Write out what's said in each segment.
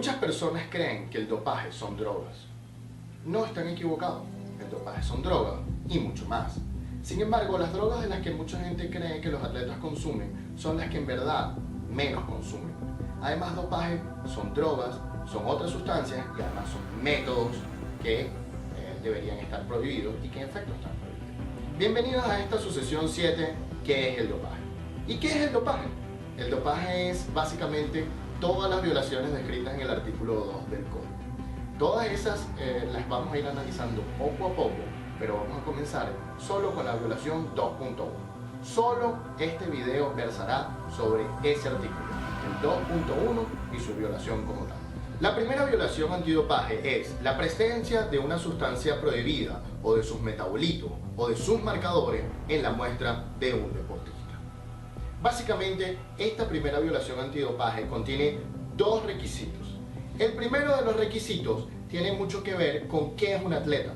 Muchas personas creen que el dopaje son drogas. No están equivocados, el dopaje son drogas y mucho más. Sin embargo, las drogas de las que mucha gente cree que los atletas consumen son las que en verdad menos consumen. Además, dopaje son drogas, son otras sustancias y además son métodos que deberían estar prohibidos y que en efecto están prohibidos. Bienvenidos a esta sucesión 7, que es el dopaje. ¿Y qué es el dopaje? El dopaje es básicamente todas las violaciones descritas en el artículo 2 del código. Todas esas las vamos a ir analizando poco a poco, pero vamos a comenzar solo con la violación 2.1. Solo este video versará sobre ese artículo, el 2.1 y su violación como tal. La primera violación antidopaje es la presencia de una sustancia prohibida o de sus metabolitos o de sus marcadores en la muestra de un deportista. Básicamente, esta primera violación antidopaje contiene dos requisitos. El primero de los requisitos tiene mucho que ver con qué es un atleta.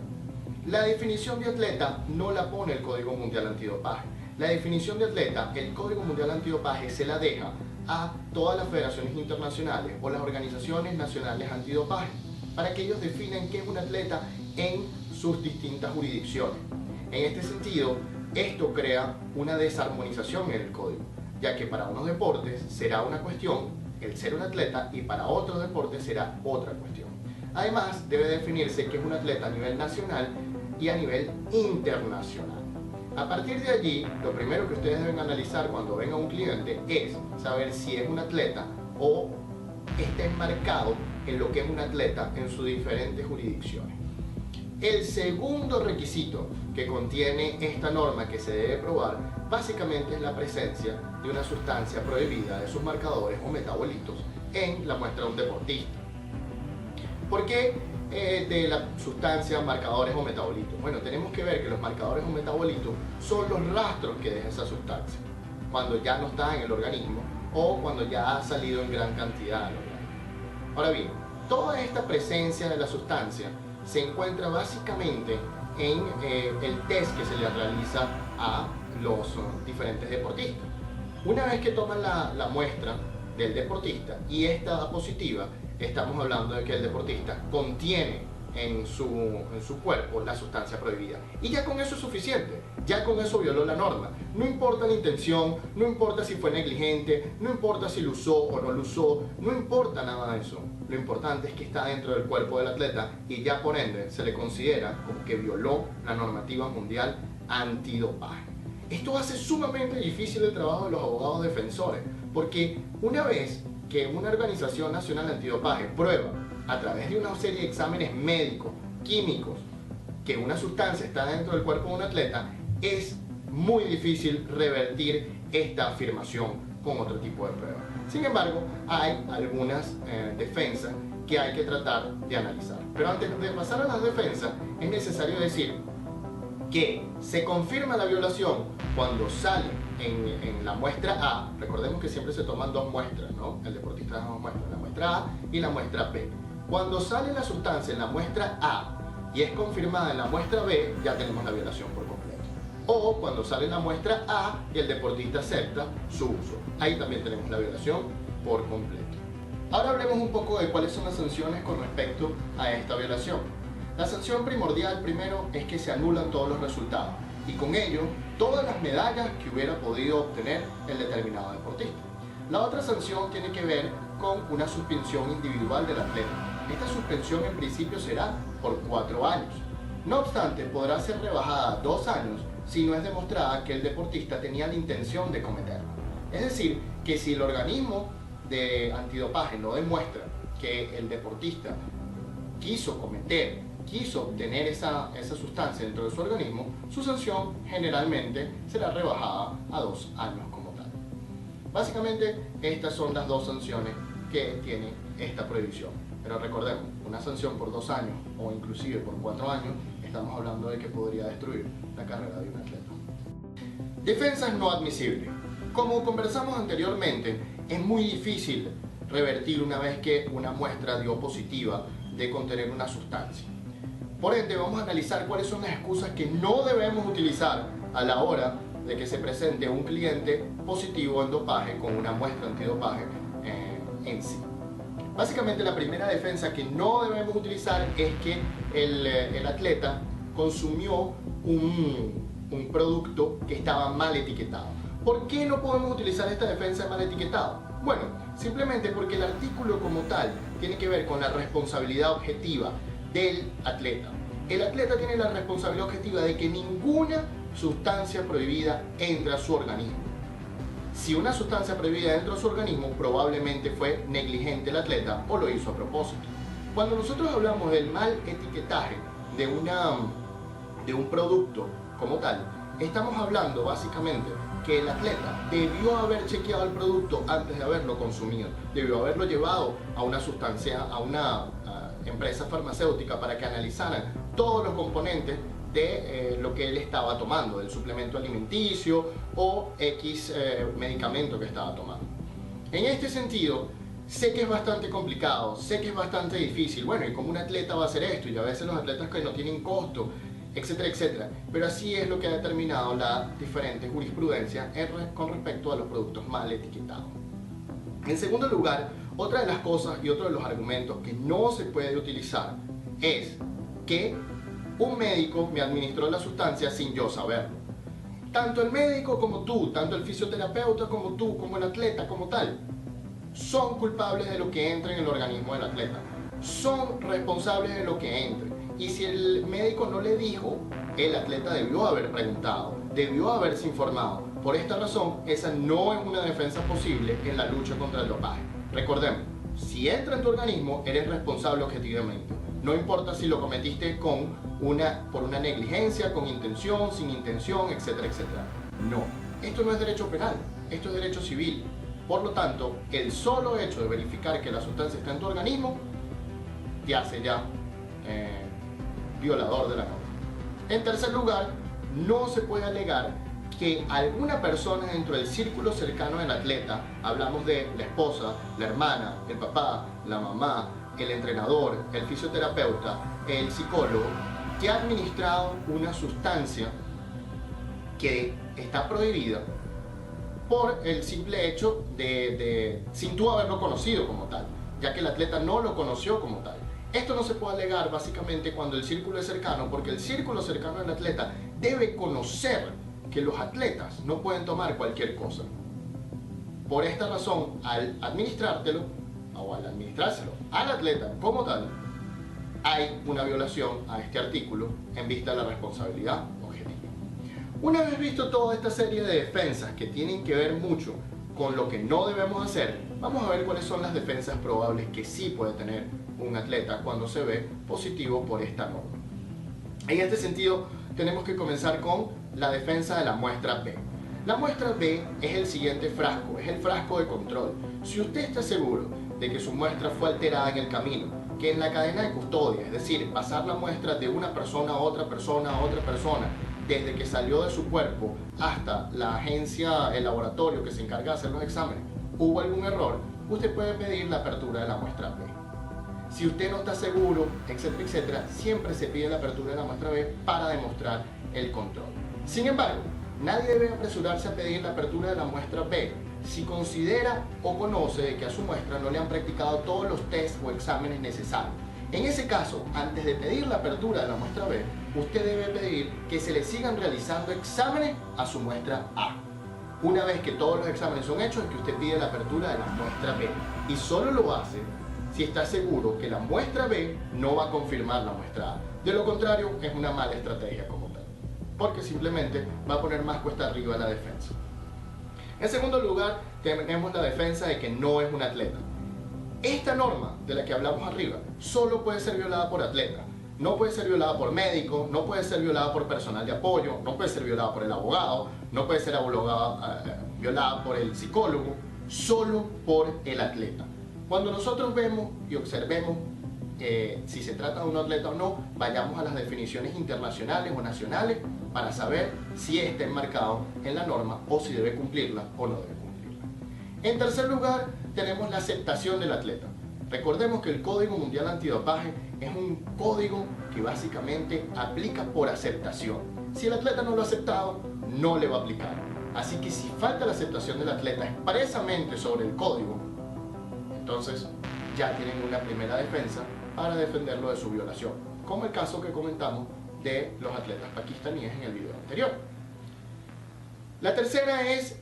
La definición de atleta no la pone el Código Mundial Antidopaje. La definición de atleta, el Código Mundial Antidopaje se la deja a todas las federaciones internacionales o las organizaciones nacionales antidopaje para que ellos definan qué es un atleta en sus distintas jurisdicciones. En este sentido, esto crea una desarmonización en el código, ya que para unos deportes será una cuestión el ser un atleta y para otros deportes será otra cuestión. Además, debe definirse qué es un atleta a nivel nacional y a nivel internacional. A partir de allí, lo primero que ustedes deben analizar cuando venga un cliente es saber si es un atleta o está enmarcado en lo que es un atleta en sus diferentes jurisdicciones. El segundo requisito que contiene esta norma que se debe probar básicamente es la presencia de una sustancia prohibida de sus marcadores o metabolitos en la muestra de un deportista. ¿Por qué de la sustancia, marcadores o metabolitos? Bueno, tenemos que ver que los marcadores o metabolitos son los rastros que deja esa sustancia cuando ya no está en el organismo o cuando ya ha salido en gran cantidad del organismo. Ahora bien, toda esta presencia de la sustancia se encuentra básicamente en el test que se le realiza a los diferentes deportistas. Una vez que toman la muestra del deportista y esta da positiva, estamos hablando de que el deportista contiene en su cuerpo la sustancia prohibida. Y ya con eso es suficiente, ya con eso violó la norma. No importa la intención, no importa si fue negligente, no importa si lo usó o no lo usó, no importa nada de eso. Lo importante es que está dentro del cuerpo del atleta y ya por ende se le considera como que violó la normativa mundial antidopaje. Esto hace sumamente difícil el trabajo de los abogados defensores, porque una vez que una organización nacional antidopaje prueba a través de una serie de exámenes médicos, químicos, que una sustancia está dentro del cuerpo de un atleta, es muy difícil revertir esta afirmación con otro tipo de pruebas. Sin embargo, hay algunas defensas que hay que tratar de analizar. Pero antes de pasar a las defensas, es necesario decir que se confirma la violación cuando sale en la muestra A. Recordemos que siempre se toman dos muestras, ¿no? El deportista da dos muestras, la muestra A y la muestra B. Cuando sale la sustancia en la muestra A y es confirmada en la muestra B, ya tenemos la violación por completo. O cuando sale en la muestra A y el deportista acepta su uso. Ahí también tenemos la violación por completo. Ahora hablemos un poco de cuáles son las sanciones con respecto a esta violación. La sanción primordial primero es que se anulan todos los resultados y con ello todas las medallas que hubiera podido obtener el determinado deportista. La otra sanción tiene que ver con una suspensión individual del atleta. Esta suspensión en principio será por 4 años. No obstante, podrá ser rebajada a 2 años si no es demostrada que el deportista tenía la intención de cometerla. Es decir, que si el organismo de antidopaje no demuestra que el deportista quiso obtener esa sustancia dentro de su organismo, su sanción generalmente será rebajada a 2 años como tal. Básicamente, estas son las dos sanciones que tiene esta prohibición. Pero recordemos, una sanción por 2 años o inclusive por 4 años, estamos hablando de que podría destruir la carrera de un atleta. Defensas no admisibles. Como conversamos anteriormente, es muy difícil revertir una vez que una muestra dio positiva de contener una sustancia. Por ende, vamos a analizar cuáles son las excusas que no debemos utilizar a la hora de que se presente un cliente positivo en dopaje con una muestra antidopaje en sí. Básicamente la primera defensa que no debemos utilizar es que el atleta consumió un producto que estaba mal etiquetado. ¿Por qué no podemos utilizar esta defensa de mal etiquetado? Bueno, simplemente porque el artículo como tal tiene que ver con la responsabilidad objetiva del atleta. El atleta tiene la responsabilidad objetiva de que ninguna sustancia prohibida entre a su organismo. Si una sustancia prohibida entra a su organismo, probablemente fue negligente el atleta o lo hizo a propósito. Cuando nosotros hablamos del mal etiquetaje de un producto como tal, estamos hablando básicamente que el atleta debió haber chequeado el producto antes de haberlo consumido, debió haberlo llevado a una sustancia, a una empresa farmacéutica para que analizaran todos los componentes de lo que él estaba tomando, del suplemento alimenticio o X medicamento que estaba tomando. En este sentido, sé que es bastante complicado, sé que es bastante difícil. Bueno, ¿y cómo un atleta va a hacer esto? Y a veces los atletas que no tienen costo, etcétera, etcétera. Pero así es lo que ha determinado la diferente jurisprudencia con respecto a los productos mal etiquetados. En segundo lugar, otra de las cosas y otro de los argumentos que no se puede utilizar es que un médico me administró la sustancia sin yo saberlo. Tanto el médico como tú, tanto el fisioterapeuta como tú, como el atleta como tal, son culpables de lo que entra en el organismo del atleta. Son responsables de lo que entre. Y si el médico no le dijo, el atleta debió haber preguntado, debió haberse informado. Por esta razón, esa no es una defensa posible en la lucha contra el dopaje. Recordemos, si entra en tu organismo, eres responsable objetivamente. No importa si lo cometiste por una negligencia, con intención, sin intención, etcétera, etcétera. No, esto no es derecho penal, esto es derecho civil. Por lo tanto, el solo hecho de verificar que la sustancia está en tu organismo te hace ya violador de la norma. En tercer lugar, no se puede alegar que alguna persona dentro del círculo cercano del atleta, hablamos de la esposa, la hermana, el papá, la mamá, el entrenador, el fisioterapeuta, el psicólogo, que ha administrado una sustancia que está prohibida por el simple hecho sin tú haberlo conocido como tal, ya que el atleta no lo conoció como tal. Esto no se puede alegar básicamente cuando el círculo es cercano, porque el círculo cercano del atleta debe conocer que los atletas no pueden tomar cualquier cosa. Por esta razón, al administrártelo, o al administrárselo al atleta como tal, hay una violación a este artículo en vista de la responsabilidad objetiva. Una vez visto toda esta serie de defensas que tienen que ver mucho con lo que no debemos hacer, vamos a ver cuáles son las defensas probables que sí puede tener un atleta cuando se ve positivo por esta norma. En este sentido, tenemos que comenzar con la defensa de la muestra B. La muestra B es el siguiente frasco, es el frasco de control. Si usted está seguro de que su muestra fue alterada en el camino, que en la cadena de custodia, es decir, pasar la muestra de una persona a otra persona a otra persona, desde que salió de su cuerpo hasta la agencia, el laboratorio que se encarga de hacer los exámenes, hubo algún error, usted puede pedir la apertura de la muestra B. Si usted no está seguro, etcétera, etcétera, siempre se pide la apertura de la muestra B para demostrar el control. Sin embargo, nadie debe apresurarse a pedir la apertura de la muestra B si considera o conoce de que a su muestra no le han practicado todos los test o exámenes necesarios. En ese caso, antes de pedir la apertura de la muestra B, usted debe pedir que se le sigan realizando exámenes a su muestra A. Una vez que todos los exámenes son hechos, es que usted pide la apertura de la muestra B. Y solo lo hace si está seguro que la muestra B no va a confirmar la muestra A. De lo contrario, es una mala estrategia como tal, porque simplemente va a poner más cuesta arriba la defensa. En segundo lugar, tenemos la defensa de que no es un atleta. Esta norma de la que hablamos arriba solo puede ser violada por atleta. No puede ser violada por médico, no puede ser violada por personal de apoyo, no puede ser violada por el abogado, no puede ser violada por el psicólogo, solo por el atleta. Cuando nosotros vemos y observemos si se trata de un atleta o no, vayamos a las definiciones internacionales o nacionales para saber si está enmarcado en la norma o si debe cumplirla o no debe cumplirla. En tercer lugar, tenemos la aceptación del atleta. Recordemos que el Código Mundial Antidopaje es un código que básicamente aplica por aceptación. Si el atleta no lo ha aceptado, no le va a aplicar. Así que si falta la aceptación del atleta expresamente sobre el código, entonces ya tienen una primera defensa para defenderlo de su violación, como el caso que comentamos de los atletas pakistaníes en el video anterior. La tercera es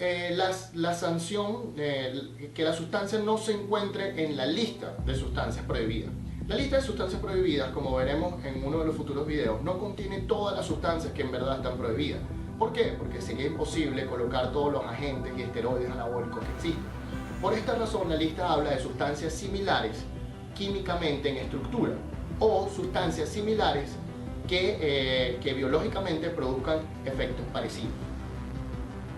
la sanción, que la sustancia no se encuentre en la lista de sustancias prohibidas. La lista de sustancias prohibidas, como veremos en uno de los futuros videos, no contiene todas las sustancias que en verdad están prohibidas. ¿Por qué? Porque sería imposible colocar todos los agentes y esteroides anabólicos que existen. Por esta razón, la lista habla de sustancias similares químicamente en estructura o sustancias similares que biológicamente produzcan efectos parecidos.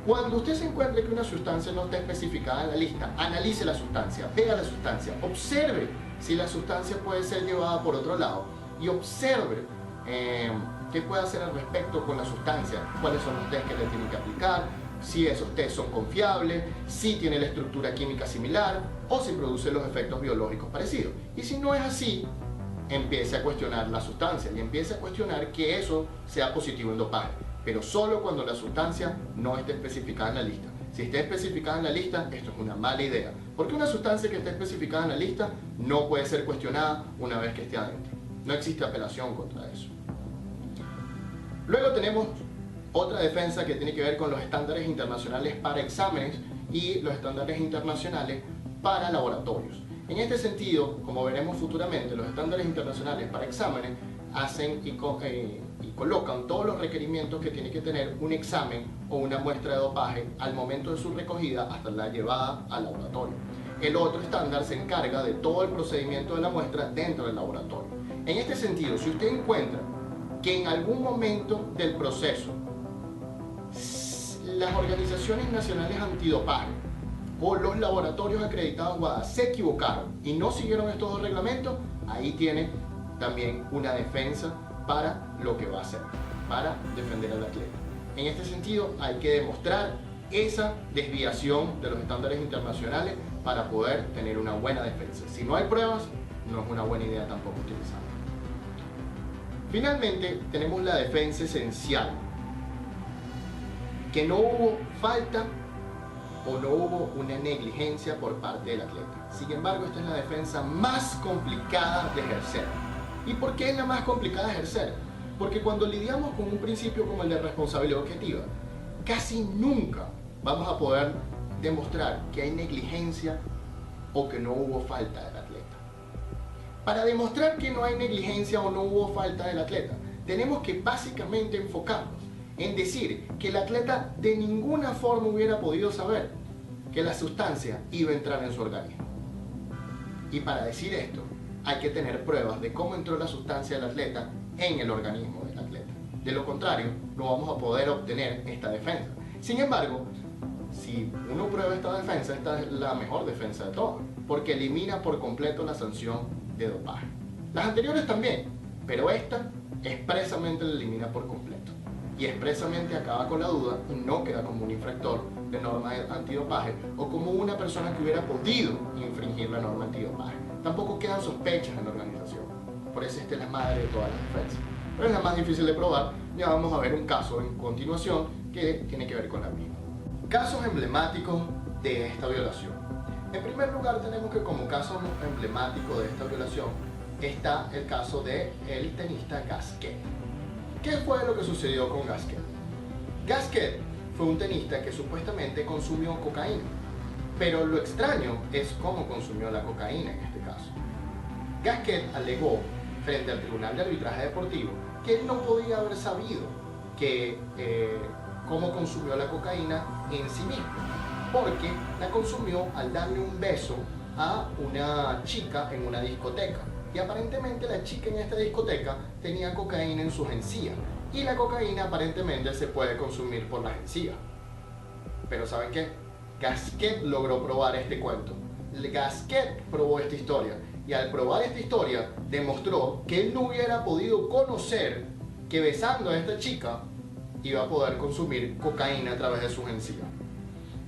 Cuando usted se encuentre que una sustancia no está especificada en la lista, analice la sustancia, vea la sustancia, observe si la sustancia puede ser llevada por otro lado y observe qué puede hacer al respecto con la sustancia, cuáles son los test que le tienen que aplicar, si esos test son confiables, si tiene la estructura química similar o si produce los efectos biológicos parecidos. Y si no es así, empiece a cuestionar la sustancia y empiece a cuestionar que eso sea positivo en dopaje, pero solo cuando la sustancia no esté especificada en la lista. Si está especificada en la lista, esto es una mala idea, porque una sustancia que esté especificada en la lista no puede ser cuestionada una vez que esté adentro. No existe apelación contra eso. Luego tenemos otra defensa que tiene que ver con los estándares internacionales para exámenes y los estándares internacionales para laboratorios. En este sentido, como veremos futuramente, los estándares internacionales para exámenes hacen y colocan todos los requerimientos que tiene que tener un examen o una muestra de dopaje al momento de su recogida hasta la llevada al laboratorio. El otro estándar se encarga de todo el procedimiento de la muestra dentro del laboratorio. En este sentido, si usted encuentra que en algún momento del proceso las organizaciones nacionales antidopaje o los laboratorios acreditados WADA se equivocaron y no siguieron estos dos reglamentos, ahí tiene también una defensa para lo que va a hacer, para defender al atleta. En este sentido, hay que demostrar esa desviación de los estándares internacionales para poder tener una buena defensa. Si no hay pruebas, no es una buena idea tampoco utilizarla. Finalmente, tenemos la defensa esencial, que no hubo falta o no hubo una negligencia por parte del atleta. Sin embargo, esta es la defensa más complicada de ejercer. ¿Y por qué es la más complicada de ejercer? Porque cuando lidiamos con un principio como el de responsabilidad objetiva, casi nunca vamos a poder demostrar que hay negligencia o que no hubo falta del atleta. Para demostrar que no hay negligencia o no hubo falta del atleta, tenemos que básicamente enfocarnos en decir que el atleta de ninguna forma hubiera podido saber que la sustancia iba a entrar en su organismo. Y para decir esto, hay que tener pruebas de cómo entró la sustancia del atleta en el organismo del atleta. De lo contrario, no vamos a poder obtener esta defensa. Sin embargo, si uno prueba esta defensa, esta es la mejor defensa de todas, porque elimina por completo la sanción de dopaje. Las anteriores también, pero esta expresamente la elimina por completo. Y expresamente acaba con la duda y no queda como un infractor de norma antidopaje o como una persona que hubiera podido infringir la norma antidopaje. Tampoco quedan sospechas en la organización. Por eso esta es la madre de todas las defensas. Pero es la más difícil de probar. Ya vamos a ver un caso en continuación que tiene que ver con la misma. Casos emblemáticos de esta violación. En primer lugar, tenemos que como caso emblemático de esta violación está el caso del tenista Gasquet. ¿Qué fue lo que sucedió con Gasquet? Gasquet fue un tenista que supuestamente consumió cocaína, pero lo extraño es cómo consumió la cocaína en este caso. Gasquet alegó frente al Tribunal de Arbitraje Deportivo que él no podía haber sabido cómo consumió la cocaína en sí mismo, porque la consumió al darle un beso a una chica en una discoteca. Y aparentemente la chica en esta discoteca tenía cocaína en sus encías. Y la cocaína aparentemente se puede consumir por las encías. Pero ¿saben qué? Gasquet logró probar este cuento. Gasquet probó esta historia. Y al probar esta historia demostró que él no hubiera podido conocer que besando a esta chica iba a poder consumir cocaína a través de sus encías.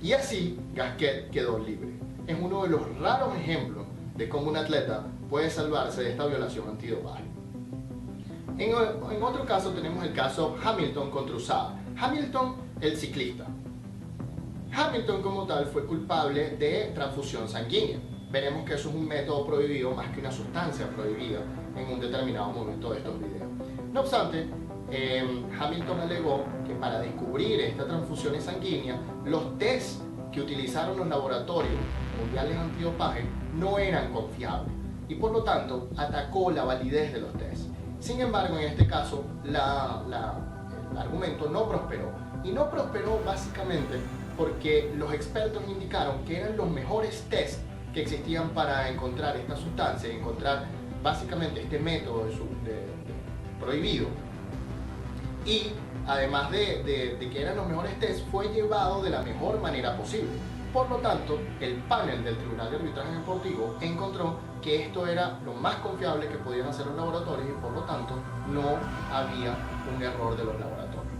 Y así Gasquet quedó libre. Es uno de los raros ejemplos de cómo un atleta puede salvarse de esta violación antidopaje. En otro caso tenemos el caso Hamilton contra USADA. Hamilton, el ciclista. Hamilton como tal fue culpable de transfusión sanguínea. veremos que eso es un método prohibido más que una sustancia prohibida en un determinado momento de estos videos. No obstante, Hamilton alegó que para descubrir estas transfusiones sanguíneas, los tests que utilizaron los laboratorios mundiales antidopaje no eran confiables y por lo tanto atacó la validez de los tests. Sin embargo, en este caso, el argumento no prosperó. Y no prosperó básicamente porque los expertos indicaron que eran los mejores tests que existían para encontrar esta sustancia, encontrar básicamente este método prohibido. Y además de que eran los mejores tests, fue llevado de la mejor manera posible. Por lo tanto, el panel del Tribunal de Arbitraje Deportivo encontró que esto era lo más confiable que podían hacer los laboratorios y por lo tanto no había un error de los laboratorios.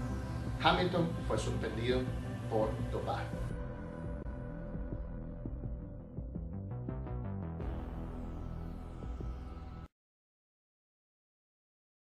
Hamilton fue suspendido por dopaje.